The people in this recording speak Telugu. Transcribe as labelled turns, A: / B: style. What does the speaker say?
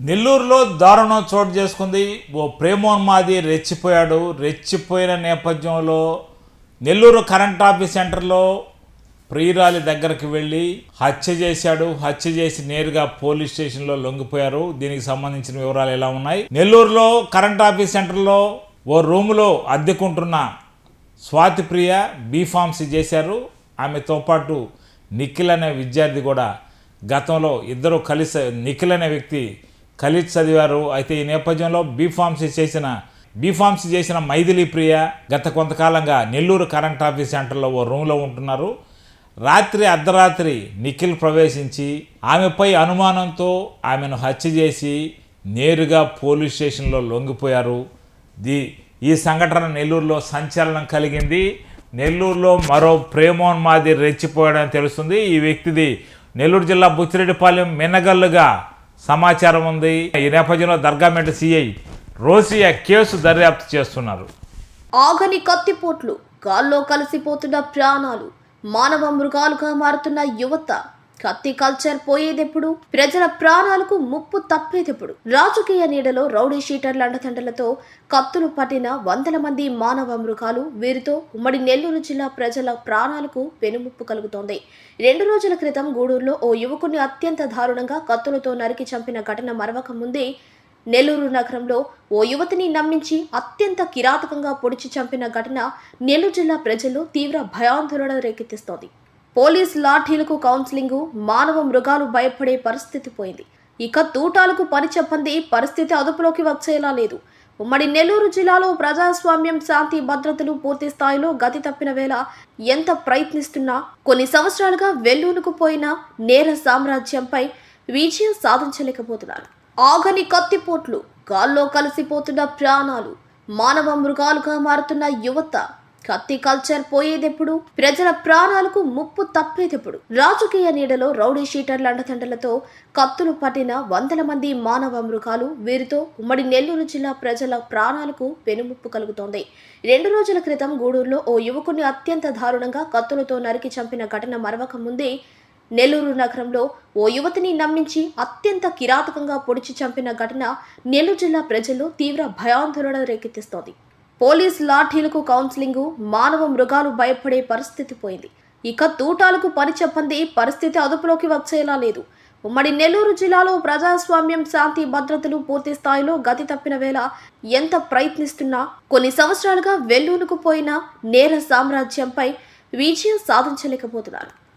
A: నెల్లూరులో దారుణం చోటు చేసుకుంది. ఓ ప్రేమోన్మాది రెచ్చిపోయాడు. రెచ్చిపోయిన నేపథ్యంలో నెల్లూరు కరెంట్ ఆఫీస్ సెంటర్లో ప్రియురాలి దగ్గరికి వెళ్ళి హత్య చేశాడు. హత్య చేసి నేరుగా పోలీస్ స్టేషన్లో లొంగిపోయారు. దీనికి సంబంధించిన వివరాలు ఎలా ఉన్నాయి? నెల్లూరులో కరెంట్ ఆఫీస్ సెంటర్లో ఓ రూములో అద్దెకుంటున్న స్వాతి ప్రియ బీఫార్మసీ చేశారు. ఆమెతో పాటు నిఖిల్ అనే విద్యార్థి కూడా గతంలో ఇద్దరు కలిసి నిఖిల్ అనే వ్యక్తి కలిసి చదివారు. అయితే ఈ నేపథ్యంలో బీఫార్మసీ చేసిన మైథిలి ప్రియ గత కొంతకాలంగా నెల్లూరు కరెంట్ ఆఫీస్ సెంటర్లో ఓ రూమ్లో ఉంటున్నారు. అర్ధరాత్రి నిఖిల్ ప్రవేశించి ఆమెపై అనుమానంతో ఆమెను హత్య చేసి నేరుగా పోలీస్ స్టేషన్లో లొంగిపోయారు. ఈ సంఘటన నెల్లూరులో సంచలనం కలిగింది. నెల్లూరులో మరో ప్రేమోన్మాది రెచ్చిపోయాడని తెలుస్తుంది. ఈ వ్యక్తిది నెల్లూరు జిల్లా బుచ్చిరెడ్డిపాలెం మినగల్లుగా సమాచారం ఉంది. ఈ నేపథ్యంలో దర్గామెట్ సిఐ రోసియా కేసు దర్యాప్తు చేస్తున్నారు.
B: ఆగని కత్తిపోట్లు, గాల్లో కలిసిపోతున్న ప్రాణాలు, మానవ మృగాలుగా మారుతున్న యువత. కత్తి కల్చర్ పోయేదెప్పుడు? ప్రజల ప్రాణాలకు ముప్పు తప్పేదెప్పుడు? రాజకీయ నీడలో రౌడీ షీటర్ల అండదండలతో కత్తులు పట్టిన వందల మంది మానవ మృగాలు. వీరితో ఉమ్మడి నెల్లూరు జిల్లా ప్రజల ప్రాణాలకు పెనుముప్పు కలుగుతోంది. 2 రోజుల క్రితం గూడూరులో ఓ యువకుని అత్యంత దారుణంగా కత్తులతో నరికి చంపిన ఘటన మరవక ముందే నెల్లూరు నగరంలో ఓ యువతిని నమ్మించి అత్యంత కిరాతకంగా పొడిచి చంపిన ఘటన నెల్లూరు జిల్లా ప్రజల్లో తీవ్ర భయాందోళన రేకెత్తిస్తోంది. పోలీస్ లాఠీలకు కౌన్సిలింగ్, మానవ మృగాలు భయపడే పరిస్థితి పోయింది. ఇక తూటాలకు పని చెప్పంది పరిస్థితి అదుపులోకి వచ్చేలా లేదు. ఉమ్మడి నెల్లూరు జిల్లాలో ప్రజాస్వామ్యం, శాంతి భద్రతలు పూర్తి స్థాయిలో గతి తప్పిన వేళ ఎంత ప్రయత్నిస్తున్నా కొన్ని సంవత్సరాలుగా వెల్లూనుకు పోయిన నేర సామ్రాజ్యంపై విజయం సాధించలేకపోతున్నారు. ఆగని కత్తిపోట్లు, గాల్లో కలిసిపోతున్న ప్రాణాలు, మానవ మృగాలుగా మారుతున్న యువత. కత్తి కల్చర్ పోయేదెప్పుడు? ప్రజల ప్రాణాలకు ముప్పు తప్పేదెప్పుడు? రాజకీయ నీడలో రౌడీ షీటర్ల అండదండలతో కత్తులు పట్టిన వందల మంది మానవ మృగాలు. వీరితో ఉమ్మడి నెల్లూరు జిల్లా ప్రజల ప్రాణాలకు పెనుముప్పు కలుగుతోంది. 2 రోజుల క్రితం గూడూరులో ఓ యువకుని అత్యంత దారుణంగా కత్తులతో నరికి చంపిన ఘటన మరవక ముందే నెల్లూరు నగరంలో ఓ యువతిని నమ్మించి అత్యంత కిరాతకంగా పొడిచి చంపిన ఘటన నెల్లూరు జిల్లా ప్రజల్లో తీవ్ర భయాందోళన రేకెత్తిస్తోంది. పోలీస్ లాఠీలకు కౌన్సిలింగ్, మానవ మృగాలు భయపడే పరిస్థితి పోయింది. ఇక తూటాలకు పని చెప్పంది పరిస్థితి అదుపులోకి వచ్చేలా లేదు. ఉమ్మడి నెల్లూరు జిల్లాలో ప్రజాస్వామ్యం, శాంతి భద్రతలు పూర్తి స్థాయిలో గతి తప్పిన వేళ ఎంత ప్రయత్నిస్తున్నా కొన్ని సంవత్సరాలుగా వెల్లూనుకు పోయిన నేర సామ్రాజ్యంపై విజయం సాధించలేకపోతున్నారు.